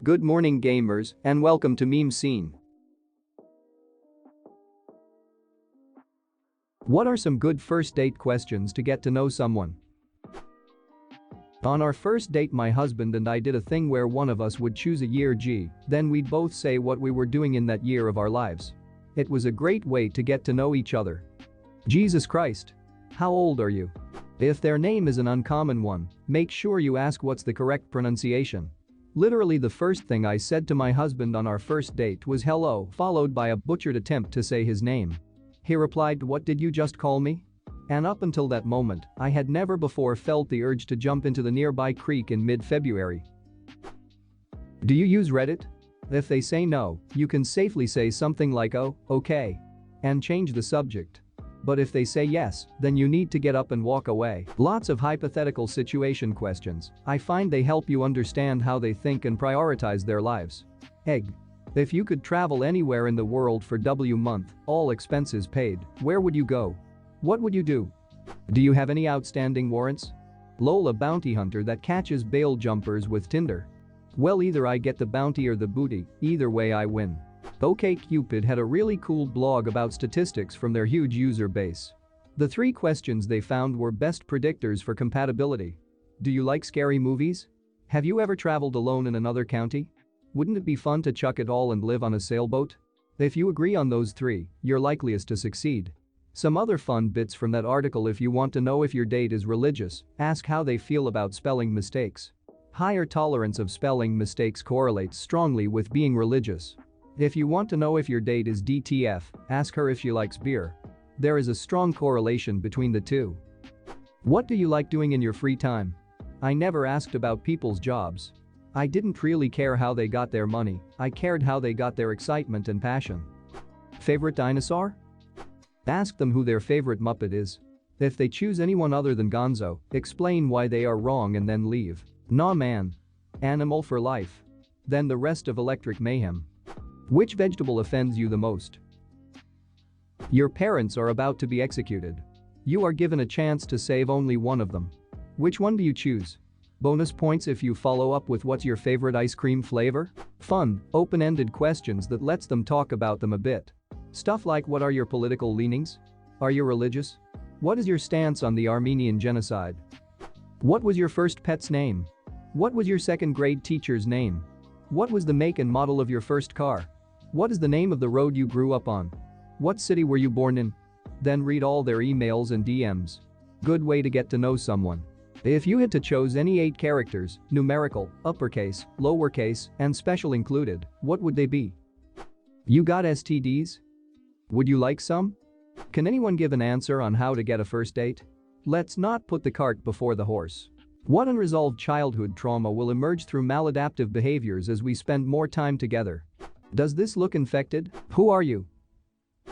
Good morning gamers and welcome to Meme Scene. What are some good first date questions to get to know someone? On our first date my husband and I did a thing where one of us would choose a year then we'd both say what we were doing in that year of our lives. It was a great way to get to know each other. Jesus Christ. How old are you? If their name is an uncommon one, make sure you ask what's the correct pronunciation. Literally the first thing I said to my husband on our first date was hello, followed by a butchered attempt to say his name. He replied, "What did you just call me?" And up until that moment, I had never before felt the urge to jump into the nearby creek in mid-February. Do you use Reddit? If they say no, you can safely say something like "oh, okay," and change the subject. But if they say yes, then you need to get up and walk away. Lots of hypothetical situation questions. I find they help you understand how they think and prioritize their lives. Egg. If you could travel anywhere in the world for W month, all expenses paid, where would you go? What would you do? Do you have any outstanding warrants? Lol, a bounty hunter that catches bail jumpers with Tinder. Well, either I get the bounty or the booty, either way I win. OkCupid had a really cool blog about statistics from their huge user base. The 3 questions they found were best predictors for compatibility. Do you like scary movies? Have you ever traveled alone in another county? Wouldn't it be fun to chuck it all and live on a sailboat? If you agree on those 3, you're likeliest to succeed. Some other fun bits from that article: if you want to know if your date is religious, ask how they feel about spelling mistakes. Higher tolerance of spelling mistakes correlates strongly with being religious. If you want to know if your date is DTF, ask her if she likes beer. There is a strong correlation between the two. What do you like doing in your free time? I never asked about people's jobs. I didn't really care how they got their money, I cared how they got their excitement and passion. Favorite dinosaur? Ask them who their favorite Muppet is. If they choose anyone other than Gonzo, explain why they are wrong and then leave. Nah man. Animal for life. Then the rest of Electric Mayhem. Which vegetable offends you the most? Your parents are about to be executed. You are given a chance to save only one of them. Which one do you choose? Bonus points if you follow up with what's your favorite ice cream flavor? Fun, open-ended questions that lets them talk about them a bit. Stuff like, what are your political leanings? Are you religious? What is your stance on the Armenian genocide? What was your first pet's name? What was your second grade teacher's name? What was the make and model of your first car? What is the name of the road you grew up on? What city were you born in? Then read all their emails and DMs. Good way to get to know someone. If you had to choose any 8 characters, numerical, uppercase, lowercase, and special included, what would they be? You got STDs? Would you like some? Can anyone give an answer on how to get a first date? Let's not put the cart before the horse. What unresolved childhood trauma will emerge through maladaptive behaviors as we spend more time together? Does this look infected? Who are you?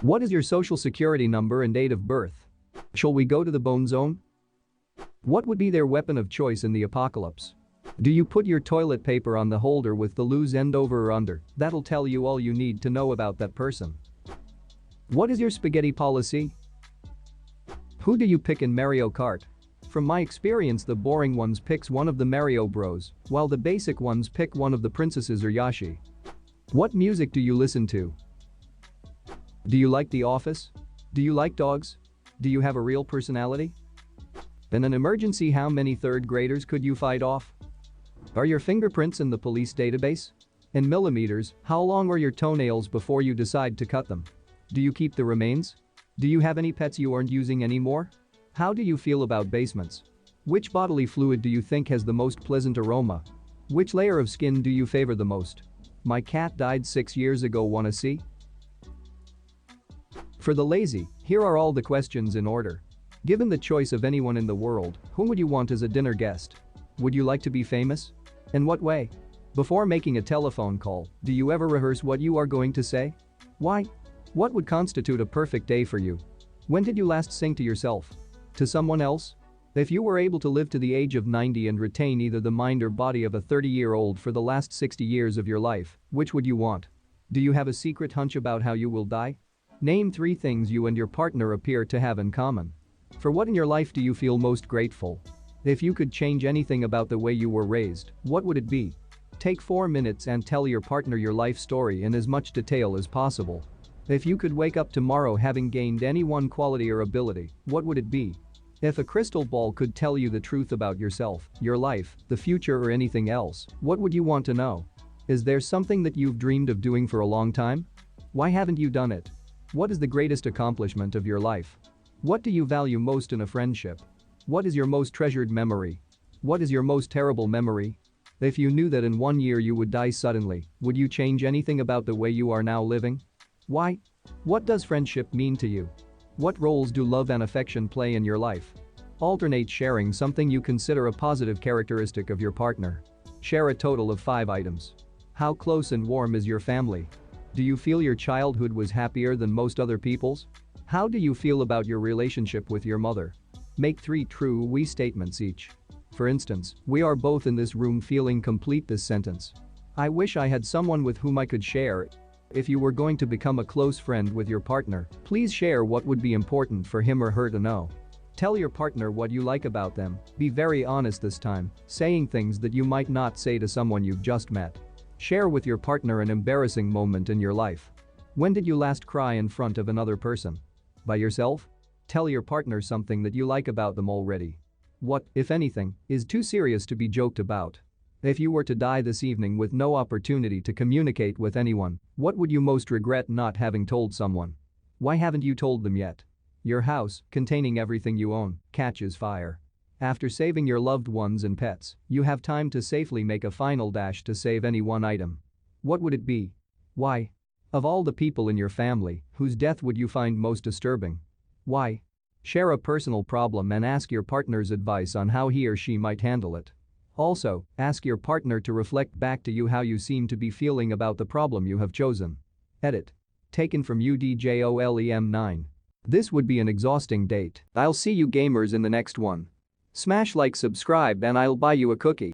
What is your social security number and date of birth? Shall we go to the bone zone? What would be their weapon of choice in the apocalypse? Do you put your toilet paper on the holder with the loose end over or under? That'll tell you all you need to know about that person. What is your spaghetti policy? Who do you pick in Mario Kart? From my experience, the boring ones picks one of the Mario Bros, while the basic ones pick one of the princesses or Yoshi. What music do you listen to? Do you like The Office? Do you like dogs? Do you have a real personality? In an emergency, how many 3rd graders could you fight off? Are your fingerprints in the police database? In millimeters, how long are your toenails before you decide to cut them? Do you keep the remains? Do you have any pets you aren't using anymore? How do you feel about basements? Which bodily fluid do you think has the most pleasant aroma? Which layer of skin do you favor the most? My cat died 6 years ago, wanna see? For the lazy, here are all the questions in order. Given the choice of anyone in the world, whom would you want as a dinner guest? Would you like to be famous? In what way? Before making a telephone call, do you ever rehearse what you are going to say? Why? What would constitute a perfect day for you? When did you last sing to yourself? To someone else? If you were able to live to the age of 90 and retain either the mind or body of a 30-year-old for the last 60 years of your life, which would you want? Do you have a secret hunch about how you will die? Name 3 things you and your partner appear to have in common. For what in your life do you feel most grateful? If you could change anything about the way you were raised, what would it be? Take 4 minutes and tell your partner your life story in as much detail as possible. If you could wake up tomorrow having gained any one quality or ability, what would it be? If a crystal ball could tell you the truth about yourself, your life, the future or anything else, what would you want to know? Is there something that you've dreamed of doing for a long time? Why haven't you done it? What is the greatest accomplishment of your life? What do you value most in a friendship? What is your most treasured memory? What is your most terrible memory? If you knew that in 1 year you would die suddenly, would you change anything about the way you are now living? Why? What does friendship mean to you? What roles do love and affection play in your life? Alternate sharing something you consider a positive characteristic of your partner. Share a total of 5 items. How close and warm is your family? Do you feel your childhood was happier than most other people's? How do you feel about your relationship with your mother? Make 3 true we statements each. For instance, we are both in this room feeling complete this sentence. I wish I had someone with whom I could share. If you were going to become a close friend with your partner, please share what would be important for him or her to know. Tell your partner what you like about them. Be very honest this time, saying things that you might not say to someone you've just met. Share with your partner an embarrassing moment in your life. When did you last cry in front of another person? By yourself? Tell your partner something that you like about them already. What, if anything, is too serious to be joked about? If you were to die this evening with no opportunity to communicate with anyone, what would you most regret not having told someone? Why haven't you told them yet? Your house, containing everything you own, catches fire. After saving your loved ones and pets, you have time to safely make a final dash to save any one item. What would it be? Why? Of all the people in your family, whose death would you find most disturbing? Why? Share a personal problem and ask your partner's advice on how he or she might handle it. Also, ask your partner to reflect back to you how you seem to be feeling about the problem you have chosen. Edit. Taken from UDJOLEM9. This would be an exhausting date. I'll see you gamers in the next one. Smash like, subscribe and I'll buy you a cookie.